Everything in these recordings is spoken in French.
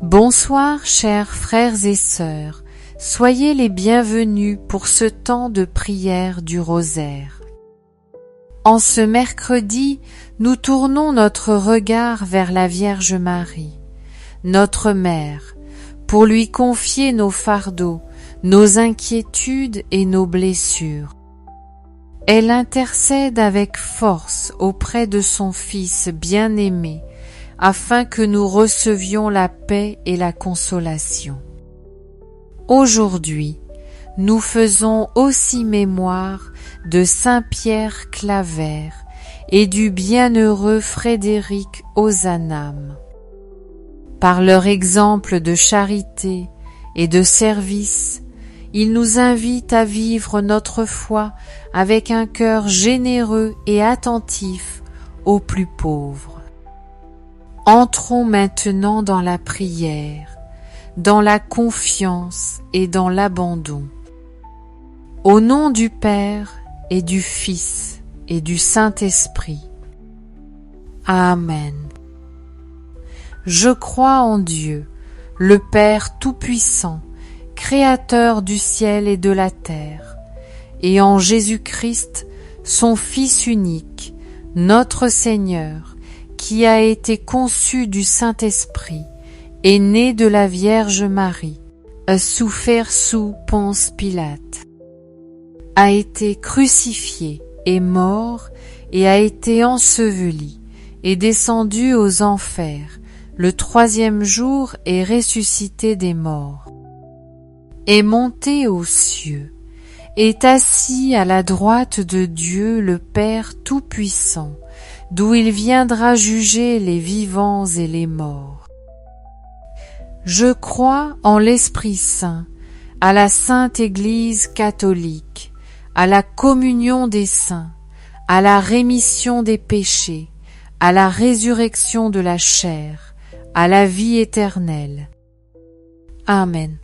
Bonsoir chers frères et sœurs, soyez les bienvenus pour ce temps de prière du rosaire. En ce mercredi, nous tournons notre regard vers la Vierge Marie, notre Mère, pour lui confier nos fardeaux, nos inquiétudes et nos blessures. Elle intercède avec force auprès de son Fils bien-aimé, afin que nous recevions la paix et la consolation. Aujourd'hui, nous faisons aussi mémoire de Saint Pierre Claver et du bienheureux Frédéric Ozanam. Par leur exemple de charité et de service, ils nous invitent à vivre notre foi avec un cœur généreux et attentif aux plus pauvres. Entrons maintenant dans la prière, dans la confiance et dans l'abandon. Au nom du Père et du Fils et du Saint-Esprit. Amen. Je crois en Dieu, le Père Tout-Puissant, Créateur du ciel et de la terre, et en Jésus-Christ, son Fils unique, notre Seigneur, qui a été conçu du Saint-Esprit, est né de la Vierge Marie, a souffert sous Ponce Pilate, a été crucifié, est mort et a été enseveli, est descendu aux enfers, le troisième jour est ressuscité des morts, est monté aux cieux, est assis à la droite de Dieu le Père Tout-Puissant, d'où il viendra juger les vivants et les morts. Je crois en l'Esprit Saint, à la Sainte Église catholique, à la communion des saints, à la rémission des péchés, à la résurrection de la chair, à la vie éternelle. Amen.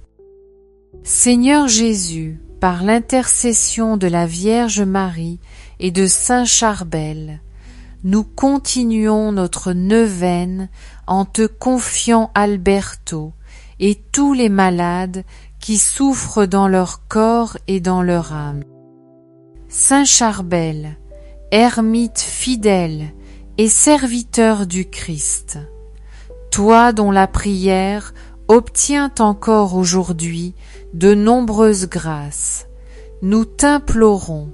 Seigneur Jésus, par l'intercession de la Vierge Marie et de Saint Charbel, nous continuons notre neuvaine en te confiant Alberto et tous les malades qui souffrent dans leur corps et dans leur âme. Saint Charbel, ermite fidèle et serviteur du Christ, toi dont la prière obtient encore aujourd'hui de nombreuses grâces, nous t'implorons,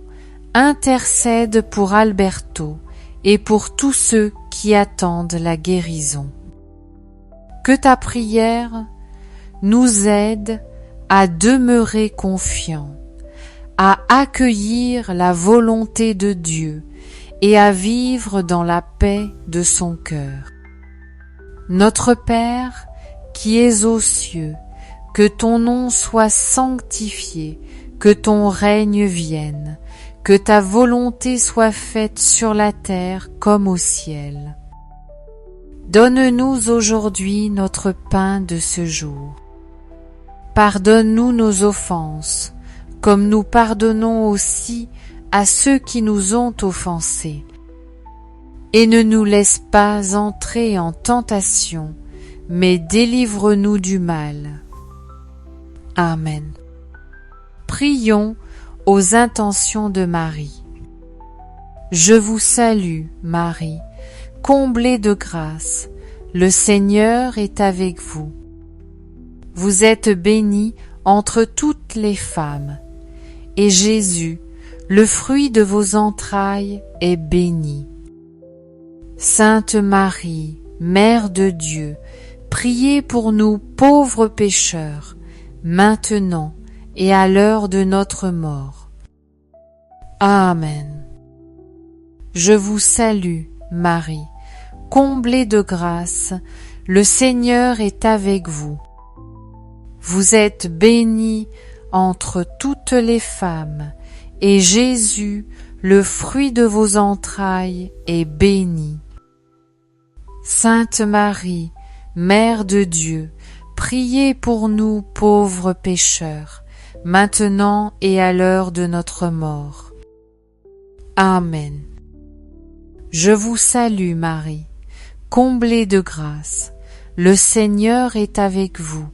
intercède pour Alberto et pour tous ceux qui attendent la guérison. Que ta prière nous aide à demeurer confiants, à accueillir la volonté de Dieu et à vivre dans la paix de son cœur. Notre Père, qui es aux cieux, que ton nom soit sanctifié, que ton règne vienne, que ta volonté soit faite sur la terre comme au ciel. Donne-nous aujourd'hui notre pain de ce jour. Pardonne-nous nos offenses, comme nous pardonnons aussi à ceux qui nous ont offensés. Et ne nous laisse pas entrer en tentation, mais délivre-nous du mal. Amen. Prions aux intentions de Marie. Je vous salue, Marie, comblée de grâce, le Seigneur est avec vous. Vous êtes bénie entre toutes les femmes, et Jésus, le fruit de vos entrailles, est béni. Sainte Marie, Mère de Dieu, priez pour nous pauvres pécheurs, maintenant et à l'heure de notre mort. Amen. Je vous salue, Marie, comblée de grâce, le Seigneur est avec vous. Vous êtes bénie entre toutes les femmes, et Jésus, le fruit de vos entrailles, est béni. Sainte Marie, Mère de Dieu, priez pour nous pauvres pécheurs, maintenant et à l'heure de notre mort. Amen. Je vous salue Marie, comblée de grâce, le Seigneur est avec vous.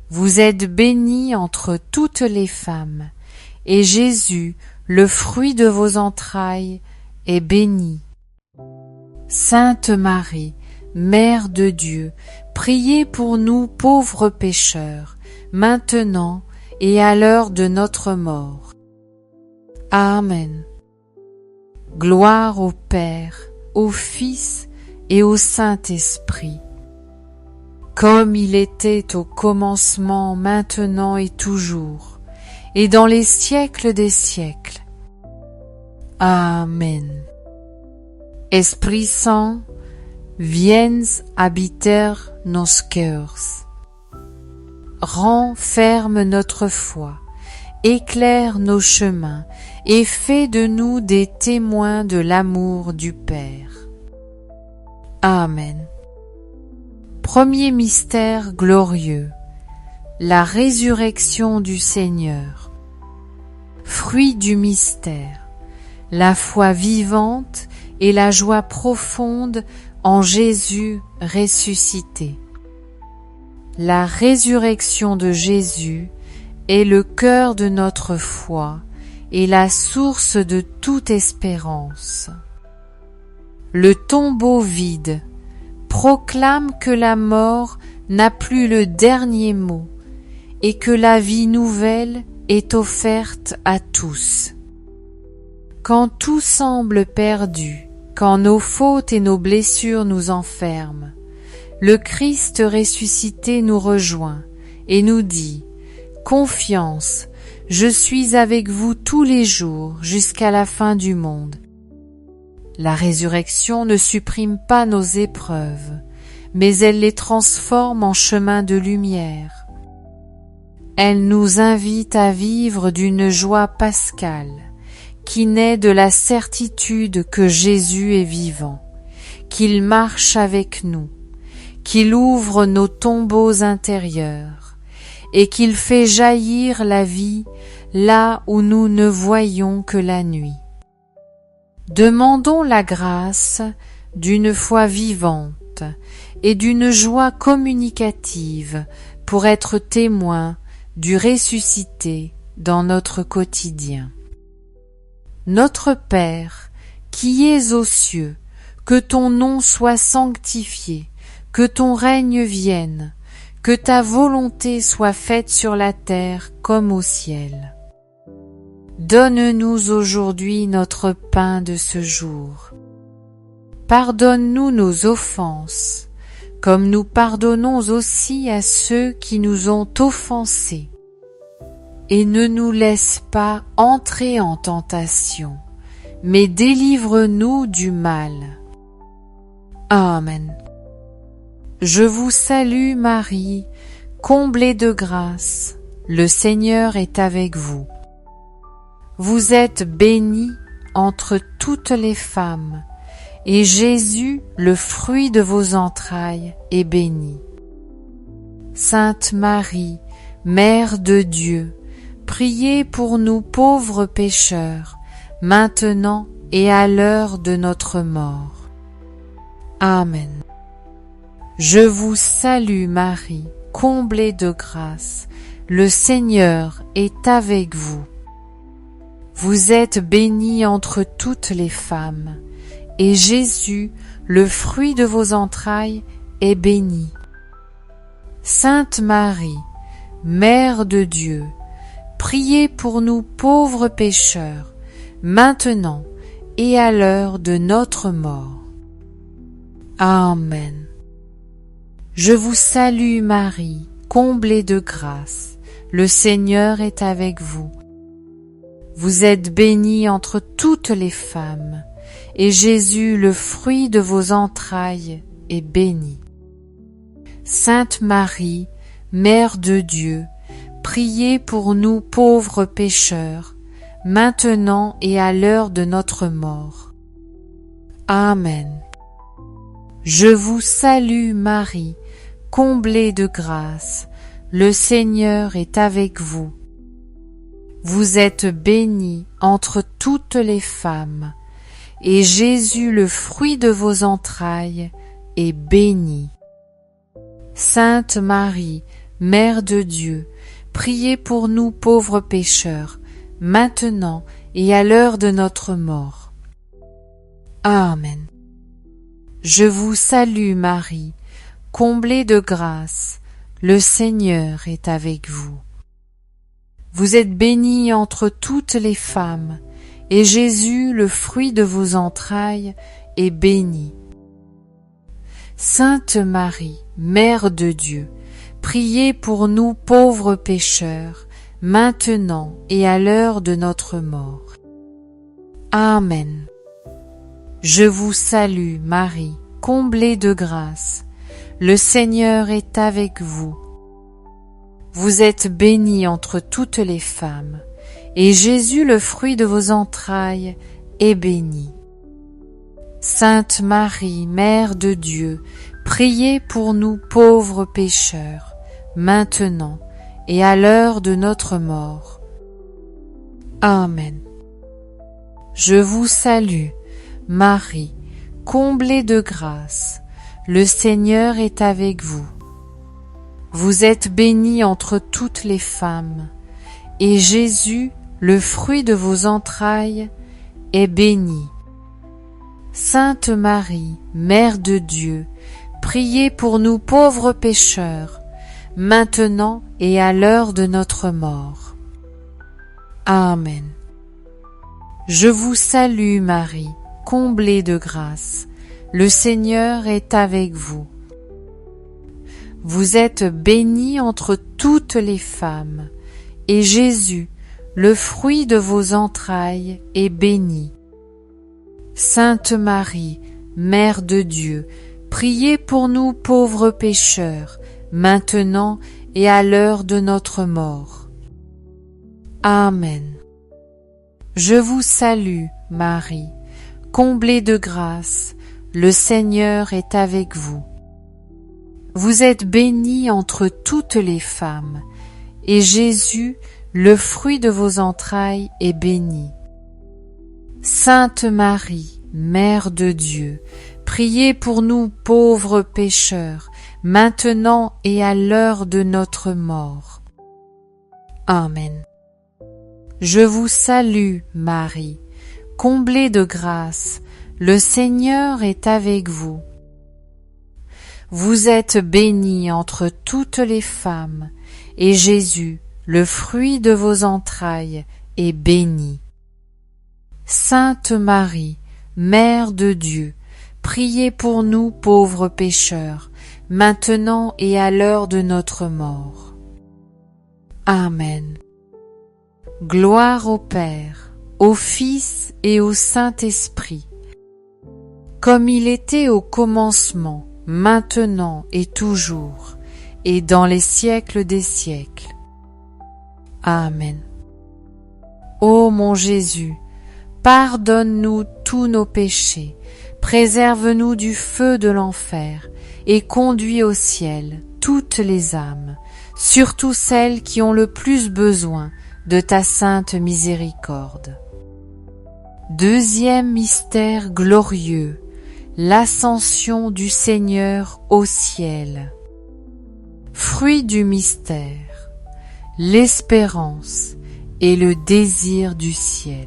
Vous êtes bénie entre toutes les femmes, et Jésus, le fruit de vos entrailles, est béni. Sainte Marie, Mère de Dieu, priez pour nous pauvres pécheurs, maintenant et à l'heure de notre mort. Amen. Gloire au Père, au Fils et au Saint-Esprit, comme il était au commencement, maintenant et toujours, et dans les siècles des siècles. Amen. Esprit Saint, viens habiter nos cœurs. Rends ferme notre foi, éclaire nos chemins et fais de nous des témoins de l'amour du Père. Amen. Premier mystère glorieux, la résurrection du Seigneur. Fruit du mystère, la foi vivante et la joie profonde en Jésus ressuscité. La résurrection de Jésus est le cœur de notre foi et la source de toute espérance. Le tombeau vide proclame que la mort n'a plus le dernier mot et que la vie nouvelle est offerte à tous. Quand tout semble perdu, quand nos fautes et nos blessures nous enferment, le Christ ressuscité nous rejoint et nous dit « Confiance, je suis avec vous tous les jours jusqu'à la fin du monde ». La résurrection ne supprime pas nos épreuves, mais elle les transforme en chemin de lumière. Elle nous invite à vivre d'une joie pascale, qui naît de la certitude que Jésus est vivant, qu'il marche avec nous, qu'il ouvre nos tombeaux intérieurs et qu'il fait jaillir la vie là où nous ne voyons que la nuit. Demandons la grâce d'une foi vivante et d'une joie communicative pour être témoins du ressuscité dans notre quotidien. Notre Père, qui es aux cieux, que ton nom soit sanctifié, que ton règne vienne, que ta volonté soit faite sur la terre comme au ciel. Donne-nous aujourd'hui notre pain de ce jour. Pardonne-nous nos offenses, comme nous pardonnons aussi à ceux qui nous ont offensés. Et ne nous laisse pas entrer en tentation, mais délivre-nous du mal. Amen. Je vous salue Marie, comblée de grâce, le Seigneur est avec vous. Vous êtes bénie entre toutes les femmes, et Jésus, le fruit de vos entrailles, est béni. Sainte Marie, Mère de Dieu, priez pour nous pauvres pécheurs, maintenant et à l'heure de notre mort. Amen. Je vous salue Marie, comblée de grâce, le Seigneur est avec vous. Vous êtes bénie entre toutes les femmes, et Jésus, le fruit de vos entrailles, est béni. Sainte Marie, Mère de Dieu, priez pour nous pauvres pécheurs, maintenant et à l'heure de notre mort. Amen. Je vous salue Marie, comblée de grâce, le Seigneur est avec vous. Vous êtes bénie entre toutes les femmes, et Jésus, le fruit de vos entrailles, est béni. Sainte Marie, Mère de Dieu, priez pour nous pauvres pécheurs, maintenant et à l'heure de notre mort. Amen. Je vous salue Marie, comblée de grâce, le Seigneur est avec vous. Vous êtes bénie entre toutes les femmes, et Jésus, le fruit de vos entrailles, est béni. Sainte Marie, Mère de Dieu, priez pour nous pauvres pécheurs, maintenant et à l'heure de notre mort. Amen. Je vous salue Marie, comblée de grâce, le Seigneur est avec vous. Vous êtes bénie entre toutes les femmes, et Jésus, le fruit de vos entrailles, est béni. Sainte Marie, Mère de Dieu, priez pour nous pauvres pécheurs, maintenant et à l'heure de notre mort. Amen. Je vous salue Marie, comblée de grâce, le Seigneur est avec vous. Vous êtes bénie entre toutes les femmes, et Jésus, le fruit de vos entrailles, est béni. Sainte Marie, Mère de Dieu, priez pour nous pauvres pécheurs, maintenant et à l'heure de notre mort. Amen. Je vous salue, Marie, comblée de grâce, le Seigneur est avec vous. Vous êtes bénie entre toutes les femmes, et Jésus, le fruit de vos entrailles, est béni. Sainte Marie, Mère de Dieu, priez pour nous pauvres pécheurs, maintenant et à l'heure de notre mort. Amen. Je vous salue Marie, comblée de grâce, le Seigneur est avec vous. Vous êtes bénie entre toutes les femmes, et Jésus, le fruit de vos entrailles, est béni. Sainte Marie, Mère de Dieu, priez pour nous pauvres pécheurs, maintenant et à l'heure de notre mort. Amen. Je vous salue, Marie, comblée de grâce, le Seigneur est avec vous. Vous êtes bénie entre toutes les femmes, et Jésus, le fruit de vos entrailles, est béni. Sainte Marie, Mère de Dieu, priez pour nous pauvres pécheurs, maintenant et à l'heure de notre mort. Amen. Je vous salue, Marie, comblée de grâce, le Seigneur est avec vous. Vous êtes bénie entre toutes les femmes, et Jésus, le fruit de vos entrailles, est béni. Sainte Marie, Mère de Dieu, priez pour nous pauvres pécheurs, maintenant et à l'heure de notre mort. Amen. Gloire au Père, au Fils et au Saint-Esprit, comme il était au commencement, maintenant et toujours, et dans les siècles des siècles. Amen. Ô mon Jésus, pardonne-nous tous nos péchés, préserve-nous du feu de l'enfer, et conduis au ciel toutes les âmes, surtout celles qui ont le plus besoin de ta sainte miséricorde. Deuxième mystère glorieux, l'ascension du Seigneur au ciel. Fruit du mystère, l'espérance et le désir du ciel.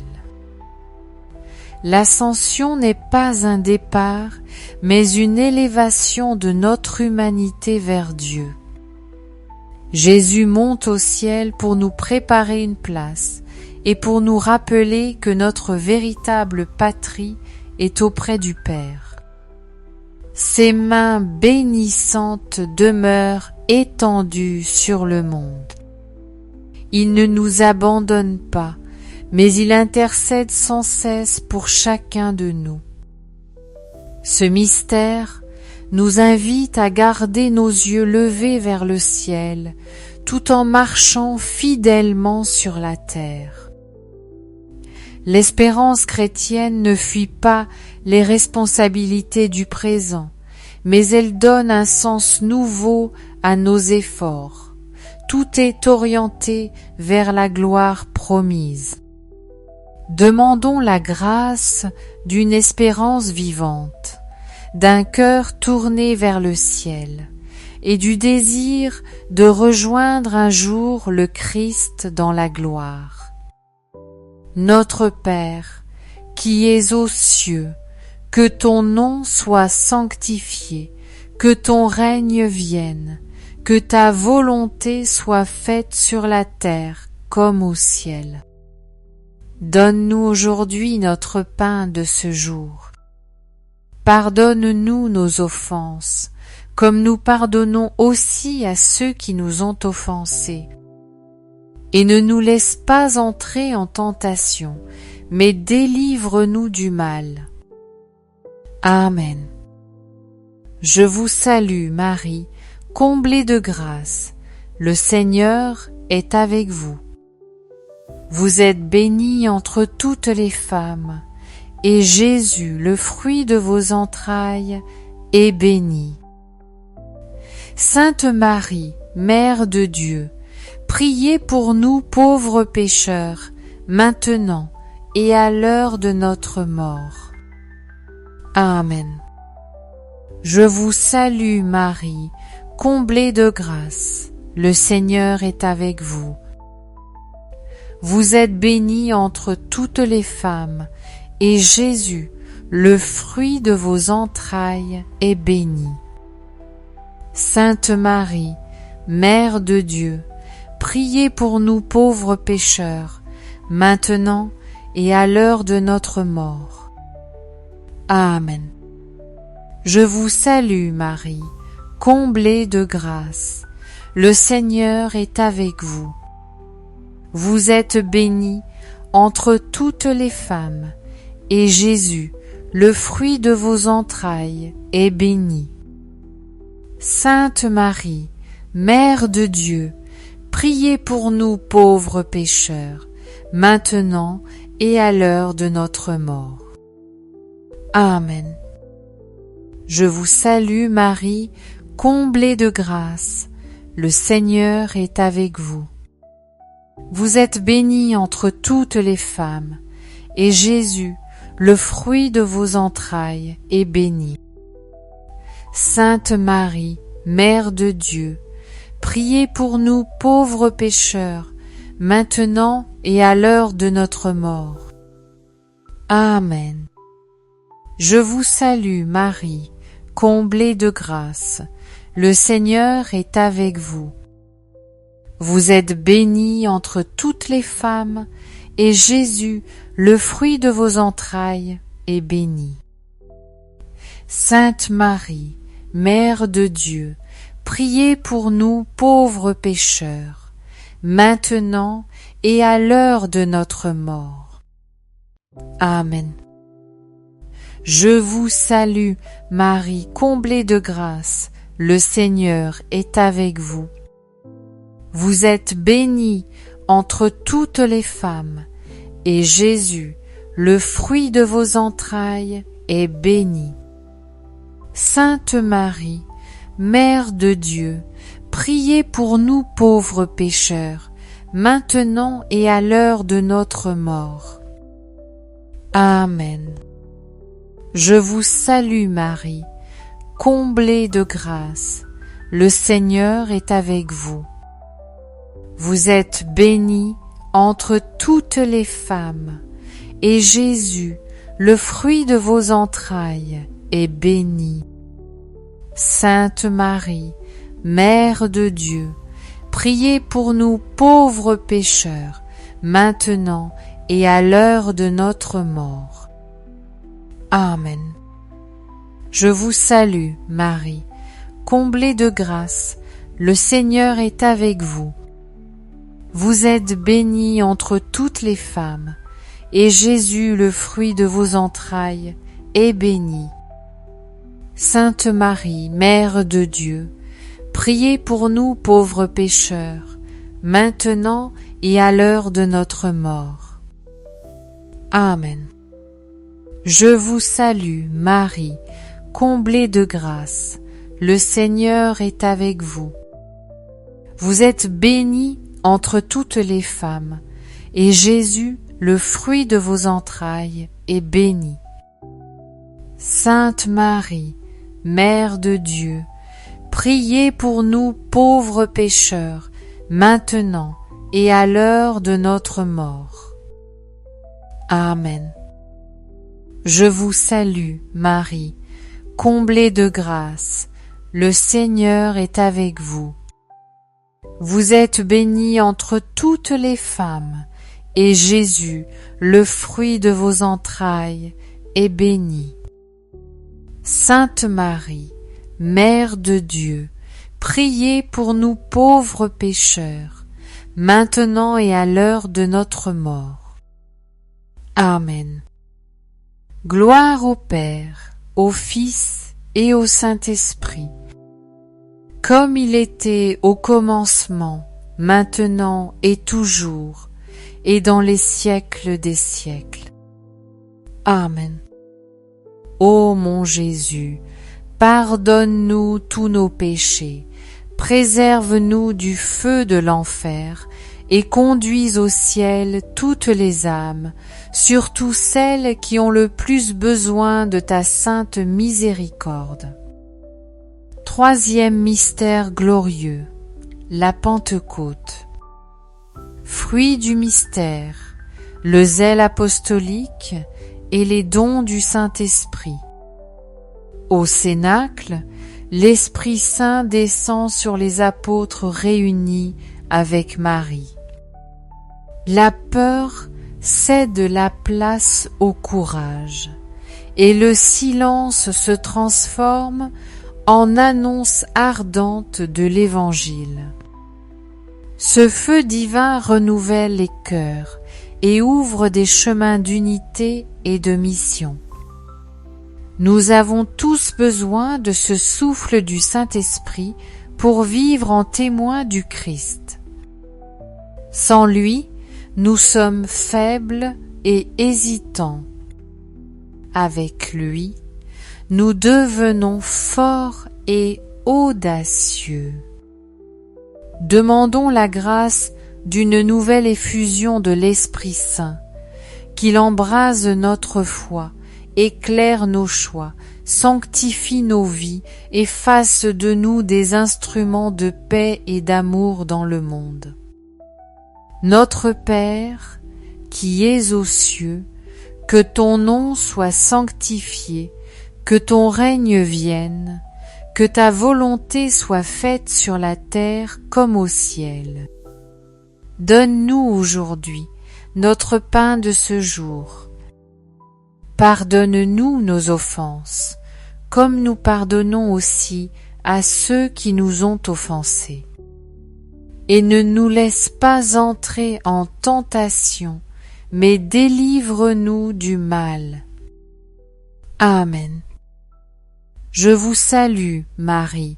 L'ascension n'est pas un départ, mais une élévation de notre humanité vers Dieu. Jésus monte au ciel pour nous préparer une place et pour nous rappeler que notre véritable patrie est auprès du Père. Ses mains bénissantes demeurent étendues sur le monde. Il ne nous abandonne pas, mais il intercède sans cesse pour chacun de nous. Ce mystère nous invite à garder nos yeux levés vers le ciel, tout en marchant fidèlement sur la terre. L'espérance chrétienne ne fuit pas les responsabilités du présent, mais elle donne un sens nouveau à nos efforts. Tout est orienté vers la gloire promise. Demandons la grâce d'une espérance vivante, d'un cœur tourné vers le ciel, et du désir de rejoindre un jour le Christ dans la gloire. Notre Père, qui es aux cieux, que ton nom soit sanctifié, que ton règne vienne, que ta volonté soit faite sur la terre comme au ciel. Donne-nous aujourd'hui notre pain de ce jour. Pardonne-nous nos offenses, comme nous pardonnons aussi à ceux qui nous ont offensés. Et ne nous laisse pas entrer en tentation, mais délivre-nous du mal. Amen. Je vous salue Marie, comblée de grâce, le Seigneur est avec vous. Vous êtes bénie entre toutes les femmes, et Jésus, le fruit de vos entrailles, est béni. Sainte Marie, Mère de Dieu, priez pour nous pauvres pécheurs, maintenant et à l'heure de notre mort. Amen. Je vous salue Marie, comblée de grâce, le Seigneur est avec vous. Vous êtes bénie entre toutes les femmes, et Jésus, le fruit de vos entrailles, est béni. Sainte Marie, Mère de Dieu, priez pour nous pauvres pécheurs, maintenant et à l'heure de notre mort. Amen. Je vous salue Marie, comblée de grâce, le Seigneur est avec vous. Vous êtes bénie entre toutes les femmes, et Jésus, le fruit de vos entrailles, est béni. Sainte Marie, Mère de Dieu, priez pour nous pauvres pécheurs, maintenant et à l'heure de notre mort. Amen. Je vous salue Marie, comblée de grâce, le Seigneur est avec vous. Vous êtes bénie entre toutes les femmes, et Jésus, le fruit de vos entrailles, est béni. Sainte Marie, Mère de Dieu, priez pour nous pauvres pécheurs, maintenant et à l'heure de notre mort. Amen. Je vous salue Marie, comblée de grâce, le Seigneur est avec vous. Vous êtes bénie entre toutes les femmes, et Jésus, le fruit de vos entrailles, est béni. Sainte Marie, Mère de Dieu, priez pour nous pauvres pécheurs, maintenant et à l'heure de notre mort. Amen. Je vous salue, Marie, comblée de grâce, le Seigneur est avec vous. Vous êtes bénie entre toutes les femmes, et Jésus, le fruit de vos entrailles, est béni. Sainte Marie, Mère de Dieu, priez pour nous pauvres pécheurs, maintenant et à l'heure de notre mort. Amen. Je vous salue Marie, comblée de grâce, le Seigneur est avec vous. Vous êtes bénie entre toutes les femmes, et Jésus, le fruit de vos entrailles, est béni. Sainte Marie, Mère de Dieu, priez pour nous pauvres pécheurs, maintenant et à l'heure de notre mort. Amen. Je vous salue, Marie, comblée de grâce, le Seigneur est avec vous. Vous êtes bénie entre toutes les femmes, et Jésus, le fruit de vos entrailles, est béni. Sainte Marie, Mère de Dieu, priez pour nous pauvres pécheurs, maintenant et à l'heure de notre mort. Amen. Je vous salue, Marie, comblée de grâce, le Seigneur est avec vous. Vous êtes bénie entre toutes les femmes, et Jésus, le fruit de vos entrailles, est béni. Sainte Marie, Mère de Dieu, priez pour nous pauvres pécheurs, maintenant et à l'heure de notre mort. Amen. Je vous salue, Marie, comblée de grâce, le Seigneur est avec vous. Vous êtes bénie entre toutes les femmes, et Jésus, le fruit de vos entrailles, est béni. Sainte Marie, Mère de Dieu, priez pour nous pauvres pécheurs, maintenant et à l'heure de notre mort. Amen. Gloire au Père, au Fils et au Saint-Esprit, comme il était au commencement, maintenant et toujours, et dans les siècles des siècles. Amen. Ô mon Jésus, pardonne-nous tous nos péchés, préserve-nous du feu de l'enfer, et conduis au ciel toutes les âmes, surtout celles qui ont le plus besoin de ta sainte miséricorde. Troisième mystère glorieux, la Pentecôte. Fruit du mystère, le zèle apostolique et les dons du Saint-Esprit. Au Cénacle, l'Esprit Saint descend sur les apôtres réunis avec Marie. La peur cède la place au courage, et le silence se transforme en annonce ardente de l'Évangile. Ce feu divin renouvelle les cœurs et ouvre des chemins d'unité et de mission. Nous avons tous besoin de ce souffle du Saint-Esprit pour vivre en témoins du Christ. Sans lui, nous sommes faibles et hésitants. Avec lui, nous devenons forts et audacieux. Demandons la grâce d'une nouvelle effusion de l'Esprit Saint, qu'il embrase notre foi, éclaire nos choix, sanctifie nos vies et fasse de nous des instruments de paix et d'amour dans le monde. Notre Père, qui es aux cieux, que ton nom soit sanctifié, que ton règne vienne, que ta volonté soit faite sur la terre comme au ciel. Donne-nous aujourd'hui notre pain de ce jour. Pardonne-nous nos offenses, comme nous pardonnons aussi à ceux qui nous ont offensés. Et ne nous laisse pas entrer en tentation, mais délivre-nous du mal. Amen. Je vous salue, Marie,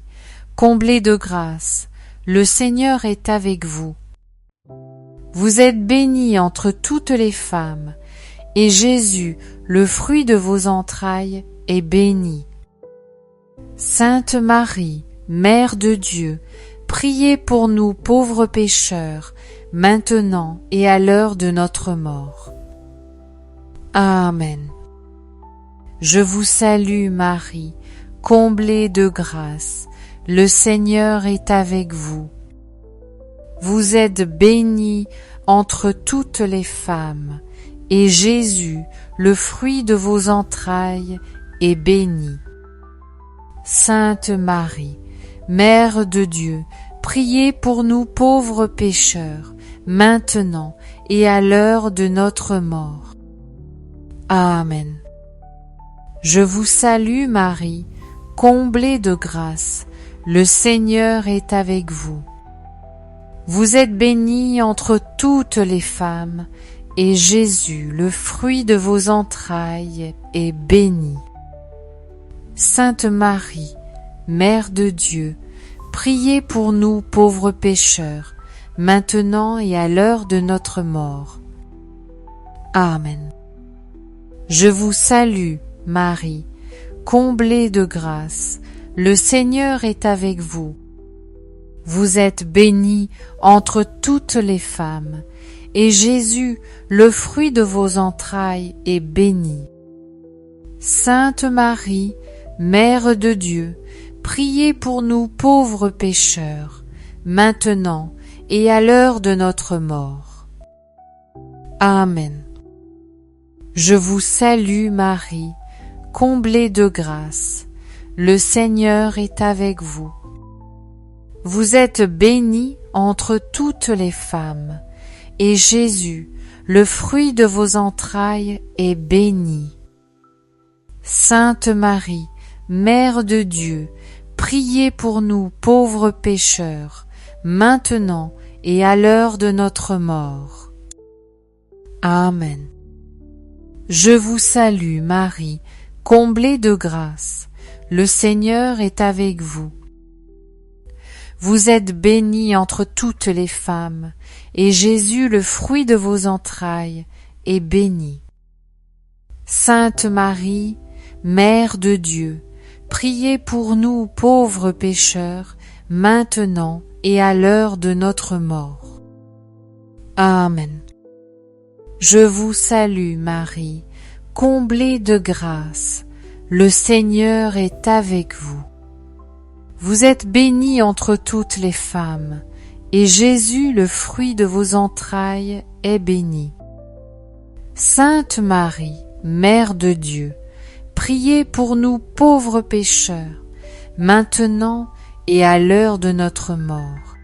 comblée de grâce, le Seigneur est avec vous. Vous êtes bénie entre toutes les femmes, et Jésus, le fruit de vos entrailles, est béni. Sainte Marie, Mère de Dieu, priez pour nous pauvres pécheurs, maintenant et à l'heure de notre mort. Amen. Je vous salue, Marie, comblée de grâce, le Seigneur est avec vous. Vous êtes bénie entre toutes les femmes, et Jésus, le fruit de vos entrailles, est béni. Sainte Marie, Mère de Dieu, priez pour nous pauvres pécheurs, maintenant et à l'heure de notre mort. Amen. Je vous salue, Marie, comblée de grâce, le Seigneur est avec vous. Vous êtes bénie entre toutes les femmes, et Jésus, le fruit de vos entrailles, est béni. Sainte Marie, Mère de Dieu, priez pour nous pauvres pécheurs, maintenant et à l'heure de notre mort. Amen. Je vous salue, Marie, comblée de grâce, le Seigneur est avec vous. Vous êtes bénie entre toutes les femmes, et Jésus, le fruit de vos entrailles, est béni. Sainte Marie, Mère de Dieu, priez pour nous pauvres pécheurs, maintenant et à l'heure de notre mort. Amen. Je vous salue Marie, comblée de grâce, le Seigneur est avec vous. Vous êtes bénie entre toutes les femmes, et Jésus, le fruit de vos entrailles, est béni. Sainte Marie, Mère de Dieu, priez pour nous pauvres pécheurs, maintenant et à l'heure de notre mort. Amen. Je vous salue Marie, comblée de grâce, le Seigneur est avec vous. Vous êtes bénie entre toutes les femmes, et Jésus, le fruit de vos entrailles, est béni. Sainte Marie, Mère de Dieu, priez pour nous pauvres pécheurs, maintenant et à l'heure de notre mort. Amen. Je vous salue Marie, comblée de grâce, le Seigneur est avec vous. Vous êtes bénie entre toutes les femmes, et Jésus, le fruit de vos entrailles, est béni. Sainte Marie, Mère de Dieu, priez pour nous pauvres pécheurs, maintenant et à l'heure de notre mort.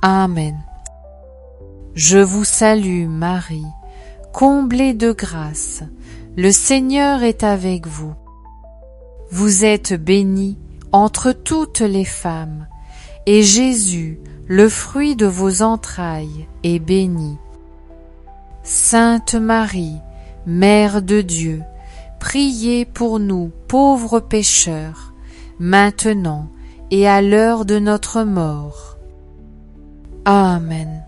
Amen. Je vous salue Marie, comblée de grâce, le Seigneur est avec vous. Vous êtes bénie entre toutes les femmes, et Jésus, le fruit de vos entrailles, est béni. Sainte Marie, Mère de Dieu, priez pour nous pauvres pécheurs, maintenant et à l'heure de notre mort. Amen.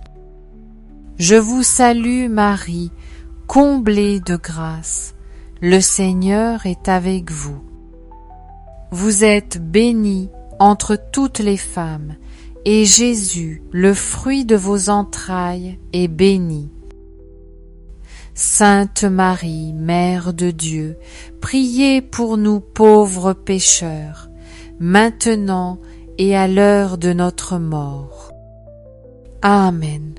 Je vous salue Marie, comblée de grâce, le Seigneur est avec vous. Vous êtes bénie entre toutes les femmes, et Jésus, le fruit de vos entrailles, est béni. Sainte Marie, Mère de Dieu, priez pour nous pauvres pécheurs, maintenant et à l'heure de notre mort. Amen.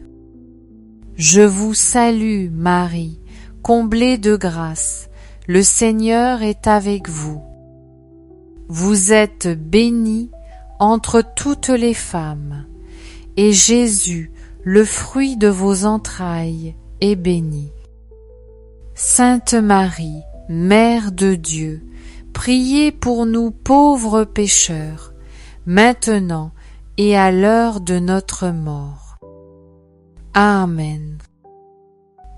Je vous salue Marie, comblée de grâce, le Seigneur est avec vous. Vous êtes bénie entre toutes les femmes, et Jésus, le fruit de vos entrailles, est béni. Sainte Marie, Mère de Dieu, priez pour nous pauvres pécheurs, maintenant et à l'heure de notre mort. Amen.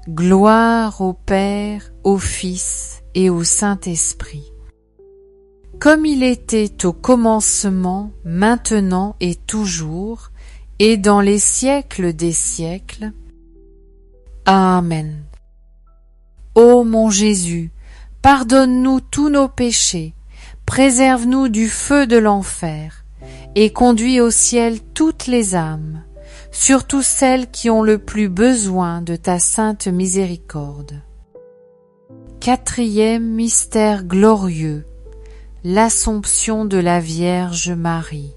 Gloire au Père, au Fils et au Saint-Esprit, comme il était au commencement, maintenant et toujours, et dans les siècles des siècles. Amen. Ô mon Jésus, pardonne-nous tous nos péchés, préserve-nous du feu de l'enfer, et conduis au ciel toutes les âmes, surtout celles qui ont le plus besoin de ta sainte miséricorde. Quatrième mystère glorieux, l'Assomption de la Vierge Marie.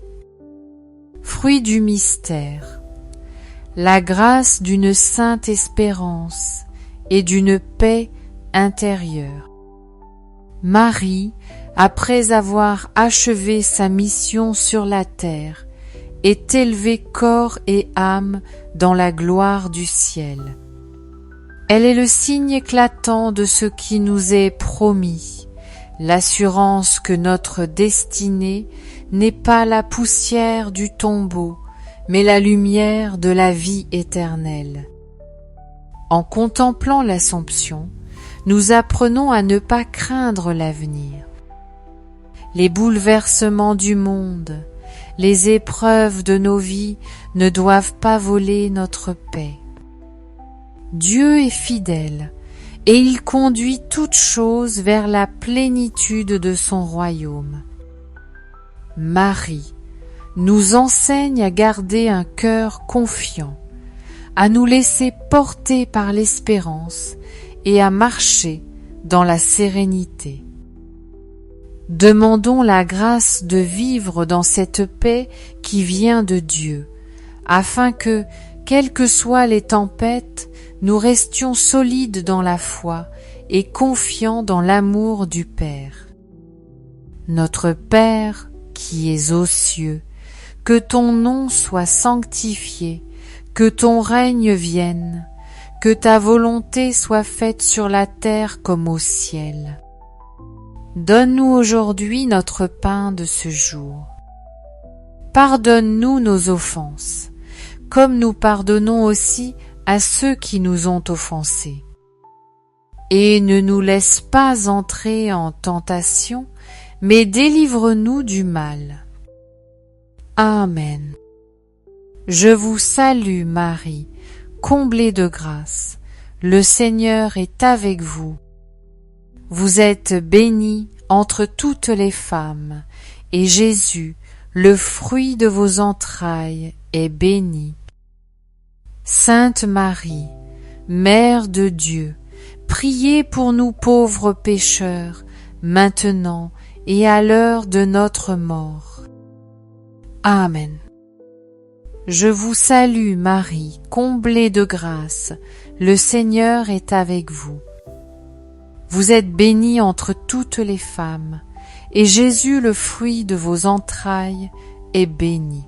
Fruit du mystère, la grâce d'une sainte espérance et d'une paix intérieure. Marie, après avoir achevé sa mission sur la terre, est élevée corps et âme dans la gloire du ciel. Elle est le signe éclatant de ce qui nous est promis, l'assurance que notre destinée n'est pas la poussière du tombeau, mais la lumière de la vie éternelle. En contemplant l'Assomption, nous apprenons à ne pas craindre l'avenir. Les bouleversements du monde, les épreuves de nos vies ne doivent pas voler notre paix. Dieu est fidèle, et il conduit toutes choses vers la plénitude de son royaume. Marie nous enseigne à garder un cœur confiant, à nous laisser porter par l'espérance et à marcher dans la sérénité. Demandons la grâce de vivre dans cette paix qui vient de Dieu, afin que, quelles que soient les tempêtes, nous restions solides dans la foi et confiants dans l'amour du Père. Notre Père, qui es aux cieux, que ton nom soit sanctifié, que ton règne vienne, que ta volonté soit faite sur la terre comme au ciel. Donne-nous aujourd'hui notre pain de ce jour. Pardonne-nous nos offenses, comme nous pardonnons aussi à ceux qui nous ont offensés. Et ne nous laisse pas entrer en tentation, mais délivre-nous du mal. Amen. Je vous salue Marie, comblée de grâce. Le Seigneur est avec vous. Vous êtes bénie entre toutes les femmes, et Jésus, le fruit de vos entrailles, est béni. Sainte Marie, Mère de Dieu, priez pour nous pauvres pécheurs, maintenant et à l'heure de notre mort. Amen. Je vous salue Marie, comblée de grâce, le Seigneur est avec vous. Vous êtes bénie entre toutes les femmes, et Jésus, le fruit de vos entrailles, est béni.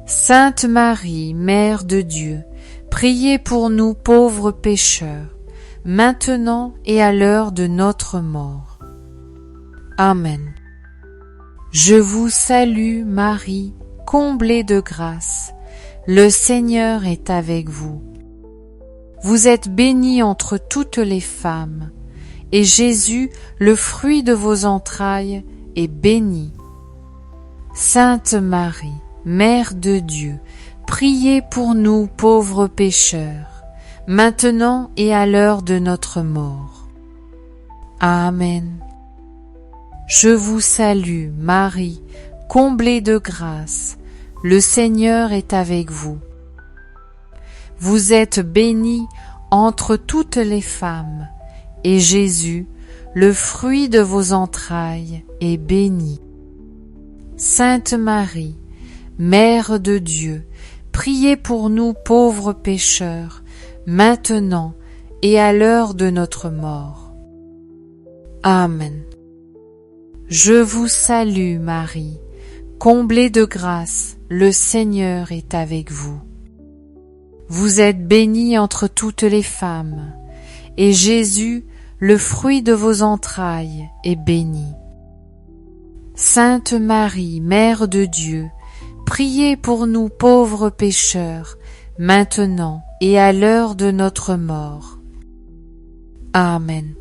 Sainte Marie, Mère de Dieu, priez pour nous pauvres pécheurs, maintenant et à l'heure de notre mort. Amen. Je vous salue Marie, comblée de grâce, le Seigneur est avec vous. Vous êtes bénie entre toutes les femmes, et Jésus, le fruit de vos entrailles, est béni. Sainte Marie, Mère de Dieu, priez pour nous pauvres pécheurs, maintenant et à l'heure de notre mort. Amen. Je vous salue, Marie, comblée de grâce, le Seigneur est avec vous. Vous êtes bénie entre toutes les femmes, et Jésus, le fruit de vos entrailles, est béni. Sainte Marie, Mère de Dieu, priez pour nous pauvres pécheurs, maintenant et à l'heure de notre mort. Amen. Je vous salue Marie, comblée de grâce, le Seigneur est avec vous. Vous êtes bénie entre toutes les femmes, et Jésus, le fruit de vos entrailles, est béni. Sainte Marie, Mère de Dieu, priez pour nous pauvres pécheurs, maintenant et à l'heure de notre mort. Amen.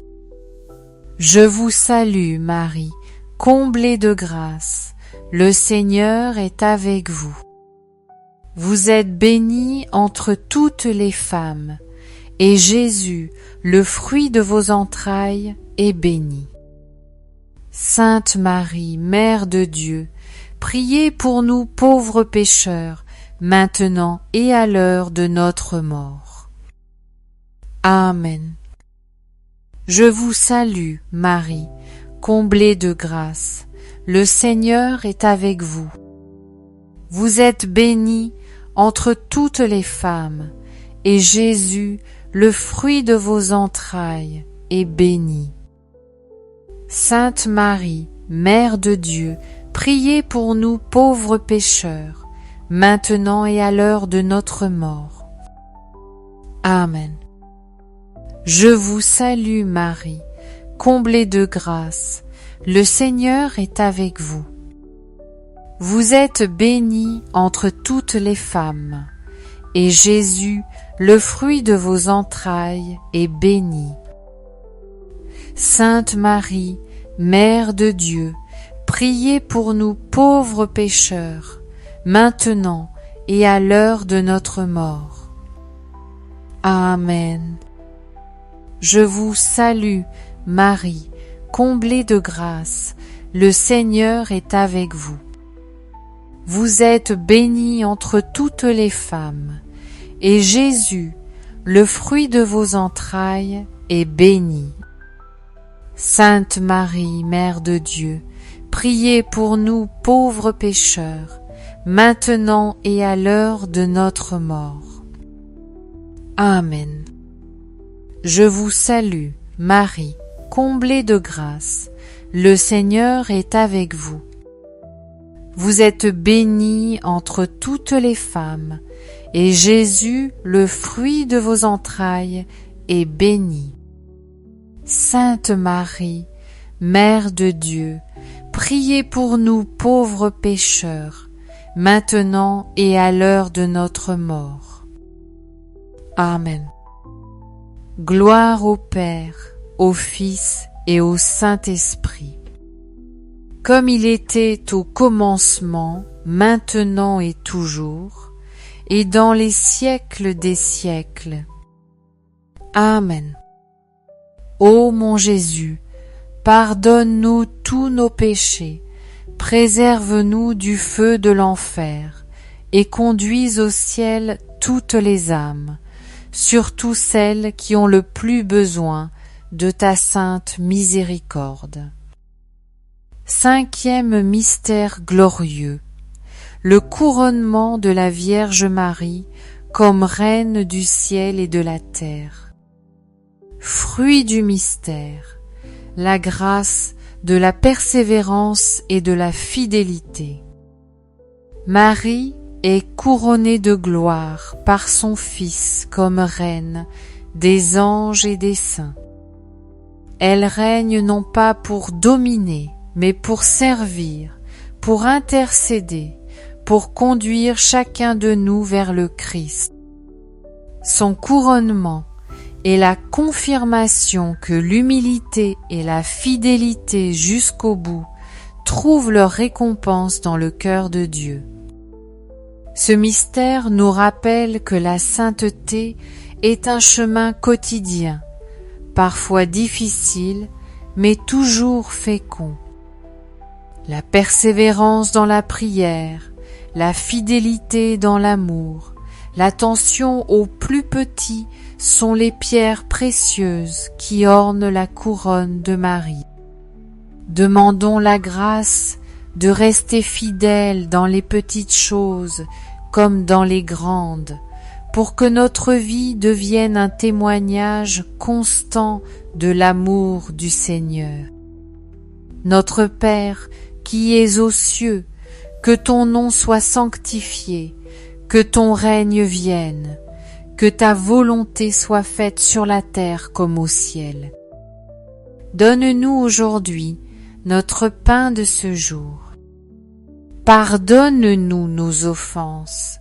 Je vous salue Marie, comblée de grâce, le Seigneur est avec vous. Vous êtes bénie entre toutes les femmes, et Jésus, le fruit de vos entrailles, est béni. Sainte Marie, Mère de Dieu, priez pour nous pauvres pécheurs, maintenant et à l'heure de notre mort. Amen. Je vous salue, Marie, comblée de grâce, le Seigneur est avec vous. Vous êtes bénie entre toutes les femmes, et Jésus, le fruit de vos entrailles, est béni. Sainte Marie, Mère de Dieu, priez pour nous pauvres pécheurs, maintenant et à l'heure de notre mort. Amen. Je vous salue Marie, comblée de grâce, le Seigneur est avec vous. Vous êtes bénie entre toutes les femmes, et Jésus, le fruit de vos entrailles, est béni. Sainte Marie, Mère de Dieu, priez pour nous pauvres pécheurs, maintenant et à l'heure de notre mort. Amen. Je vous salue, Marie, comblée de grâce, le Seigneur est avec vous. Vous êtes bénie entre toutes les femmes, et Jésus, le fruit de vos entrailles, est béni. Sainte Marie, Mère de Dieu, priez pour nous pauvres pécheurs, maintenant et à l'heure de notre mort. Amen. Je vous salue, Marie, comblée de grâce, le Seigneur est avec vous. Vous êtes bénie entre toutes les femmes, et Jésus, le fruit de vos entrailles, est béni. Sainte Marie, Mère de Dieu, priez pour nous pauvres pécheurs, maintenant et à l'heure de notre mort. Amen. Gloire au Père, au Fils et au Saint-Esprit, comme il était au commencement, maintenant et toujours, et dans les siècles des siècles. Amen. Ô mon Jésus, pardonne-nous tous nos péchés, préserve-nous du feu de l'enfer, et conduis au ciel toutes les âmes, surtout celles qui ont le plus besoin de ta sainte miséricorde. Cinquième mystère glorieux, le couronnement de la Vierge Marie comme Reine du ciel et de la terre. Fruit du mystère, la grâce de la persévérance et de la fidélité. Marie est couronnée de gloire par son Fils comme Reine des anges et des saints. Elle règne non pas pour dominer, mais pour servir, pour intercéder, pour conduire chacun de nous vers le Christ. Son couronnement est la confirmation que l'humilité et la fidélité jusqu'au bout trouvent leur récompense dans le cœur de Dieu. Ce mystère nous rappelle que la sainteté est un chemin quotidien, parfois difficile, mais toujours fécond. La persévérance dans la prière, la fidélité dans l'amour, l'attention aux plus petits sont les pierres précieuses qui ornent la couronne de Marie. Demandons la grâce de rester fidèles dans les petites choses comme dans les grandes, pour que notre vie devienne un témoignage constant de l'amour du Seigneur. Notre Père, qui es aux cieux, que ton nom soit sanctifié, que ton règne vienne, que ta volonté soit faite sur la terre comme au ciel. Donne-nous aujourd'hui notre pain de ce jour. Pardonne-nous nos offenses,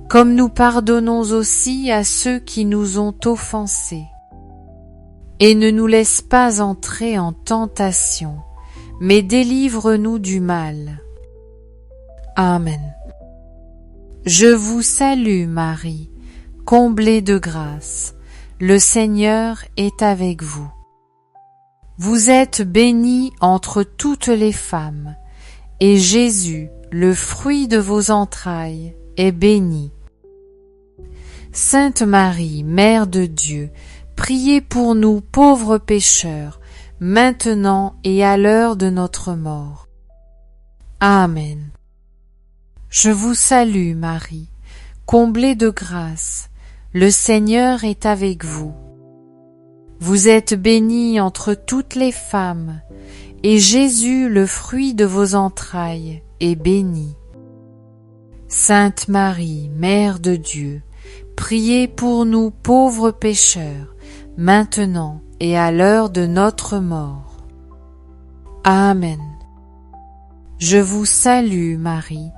comme nous pardonnons aussi à ceux qui nous ont offensés. Et ne nous laisse pas entrer en tentation, mais délivre-nous du mal. Amen. Je vous salue Marie, comblée de grâce, le Seigneur est avec vous. Vous êtes bénie entre toutes les femmes, et Jésus, le fruit de vos entrailles, est béni. Sainte Marie, Mère de Dieu, priez pour nous pauvres pécheurs, maintenant et à l'heure de notre mort. Amen. Je vous salue Marie, comblée de grâce, le Seigneur est avec vous. Vous êtes bénie entre toutes les femmes, et Jésus, le fruit de vos entrailles, est béni. Sainte Marie, Mère de Dieu, priez pour nous pauvres pécheurs, maintenant et à l'heure de notre mort. Amen. Je vous salue Marie,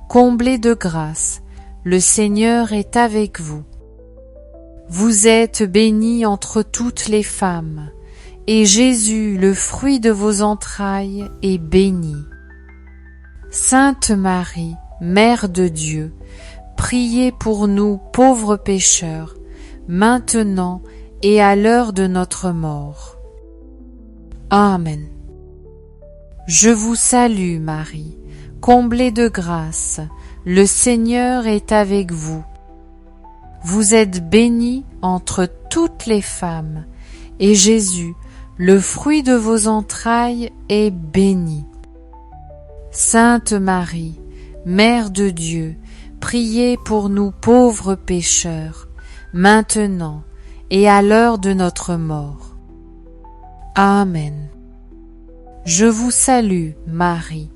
comblée de grâce, le Seigneur est avec vous. Vous êtes bénie entre toutes les femmes, et Jésus, le fruit de vos entrailles, est béni. Sainte Marie, Mère de Dieu, priez pour nous pauvres pécheurs, maintenant et à l'heure de notre mort. Amen. Je vous salue Marie, comblée de grâce, le Seigneur est avec vous. Vous êtes bénie entre toutes les femmes, et Jésus, le fruit de vos entrailles est béni. Sainte Marie, Mère de Dieu, priez pour nous pauvres pécheurs, maintenant et à l'heure de notre mort. Amen. Je vous salue, Marie,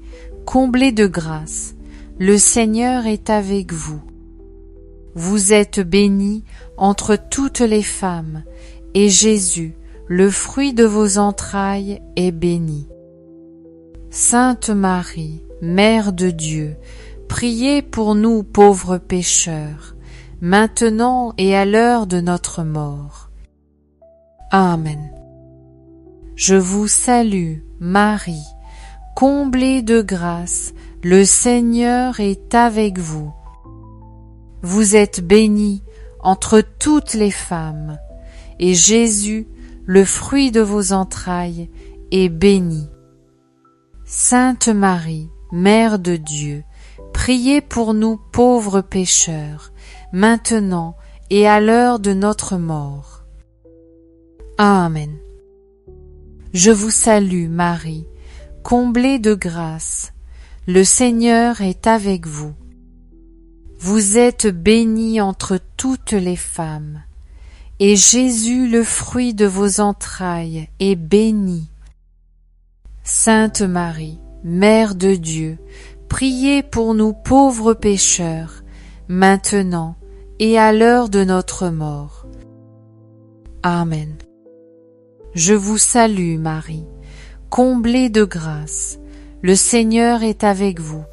comblée de grâce, le Seigneur est avec vous. Vous êtes bénie entre toutes les femmes, et Jésus, le fruit de vos entrailles, est béni. Sainte Marie, Mère de Dieu, priez pour nous pauvres pécheurs, maintenant et à l'heure de notre mort. Amen. Je vous salue, Marie, comblée de grâce, le Seigneur est avec vous. Vous êtes bénie entre toutes les femmes, et Jésus, le fruit de vos entrailles, est béni. Sainte Marie, Mère de Dieu, priez pour nous pauvres pécheurs, maintenant et à l'heure de notre mort. Amen. Je vous salue, Marie, comblée de grâce, le Seigneur est avec vous. Vous êtes bénie entre toutes les femmes, et Jésus, le fruit de vos entrailles, est béni. Sainte Marie, Mère de Dieu, priez pour nous pauvres pécheurs, maintenant et à l'heure de notre mort. Amen. Je vous salue, Marie, comblée de grâce, le Seigneur est avec vous.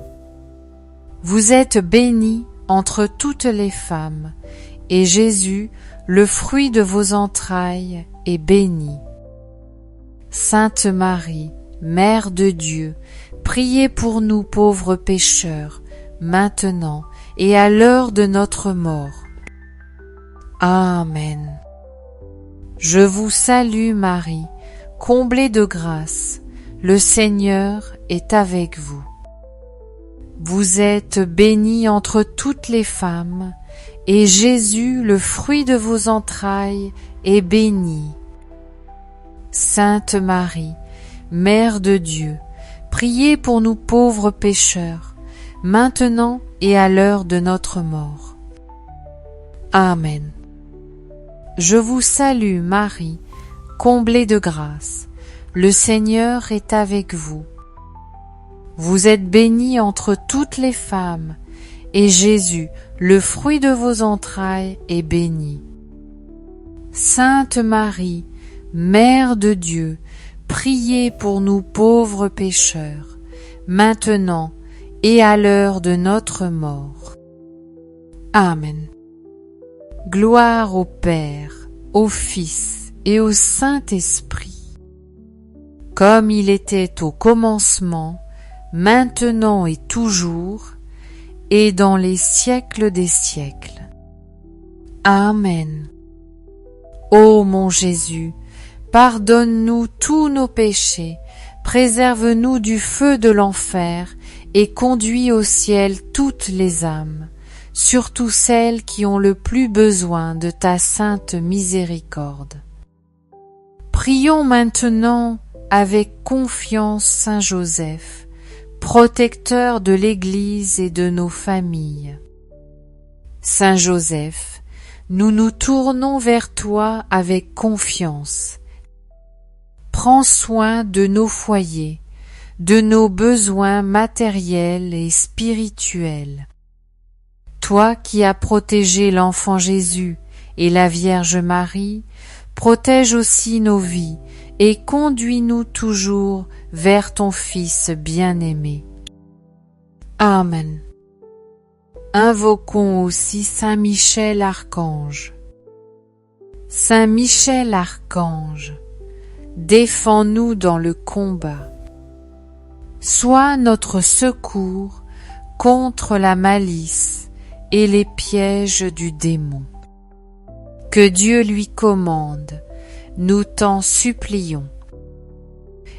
Vous êtes bénie entre toutes les femmes, et Jésus, le fruit de vos entrailles, est béni. Sainte Marie, Mère de Dieu, priez pour nous pauvres pécheurs, maintenant et à l'heure de notre mort. Amen. Je vous salue, Marie, comblée de grâce, le Seigneur est avec vous. Vous êtes bénie entre toutes les femmes, et Jésus, le fruit de vos entrailles, est béni. Sainte Marie, Mère de Dieu, priez pour nous pauvres pécheurs, maintenant et à l'heure de notre mort. Amen. Je vous salue, Marie, comblée de grâce, le Seigneur est avec vous. Vous êtes bénie entre toutes les femmes, et Jésus, le fruit de vos entrailles, est béni. Sainte Marie, Mère de Dieu, priez pour nous pauvres pécheurs, maintenant et à l'heure de notre mort. Amen. Gloire au Père, au Fils et au Saint-Esprit, comme il était au commencement, maintenant et toujours, et dans les siècles des siècles. Amen. Ô mon Jésus, pardonne-nous tous nos péchés, préserve-nous du feu de l'enfer et conduis au ciel toutes les âmes, surtout celles qui ont le plus besoin de ta sainte miséricorde. Prions maintenant avec confiance Saint Joseph, protecteur de l'Église et de nos familles. Saint Joseph, nous nous tournons vers toi avec confiance. Prends soin de nos foyers, de nos besoins matériels et spirituels. Toi qui as protégé l'enfant Jésus et la Vierge Marie, protège aussi nos vies et conduis-nous toujours vers ton Fils bien-aimé. Amen. Invoquons aussi Saint Michel Archange. Saint Michel Archange, défends-nous dans le combat. Sois notre secours contre la malice et les pièges du démon. Que Dieu lui commande, nous t'en supplions.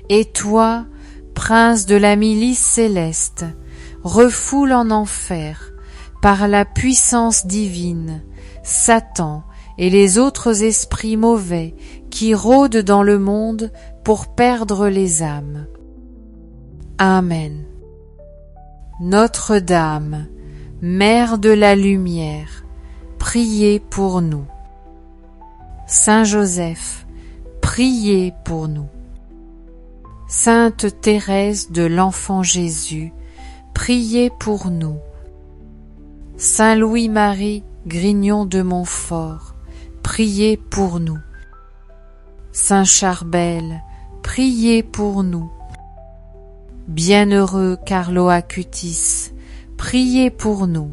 Et toi, prince de la milice céleste, refoule en enfer, par la puissance divine, Satan et les autres esprits mauvais qui rôdent dans le monde pour perdre les âmes. Amen. Notre-Dame, Mère de la Lumière, priez pour nous. Saint Joseph, priez pour nous. Sainte Thérèse de l'Enfant Jésus, priez pour nous. Saint Louis-Marie Grignon de Montfort, priez pour nous. Saint Charbel, priez pour nous. Bienheureux Carlo Acutis, priez pour nous.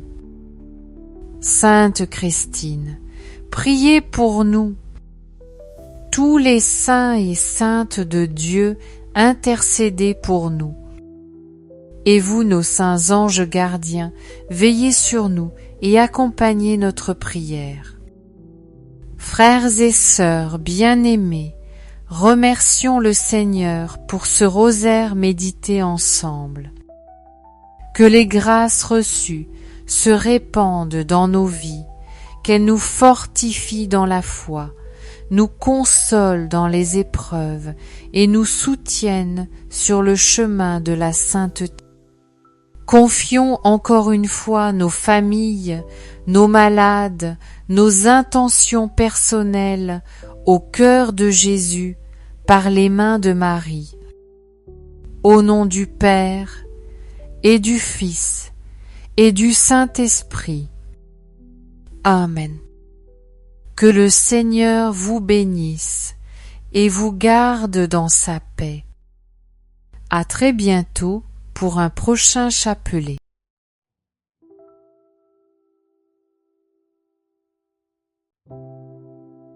Sainte Christine, priez pour nous. Tous les saints et saintes de Dieu, intercédez pour nous. Et vous, nos saints anges gardiens, veillez sur nous et accompagnez notre prière. Frères et sœurs bien-aimés, remercions le Seigneur pour ce rosaire médité ensemble. Que les grâces reçues se répandent dans nos vies, qu'elles nous fortifient dans la foi, nous consolent dans les épreuves et nous soutiennent sur le chemin de la sainteté. Confions encore une fois nos familles, nos malades, nos intentions personnelles au cœur de Jésus par les mains de Marie. Au nom du Père et du Fils et du Saint-Esprit. Amen. Que le Seigneur vous bénisse et vous garde dans sa paix. À très bientôt pour un prochain chapelet.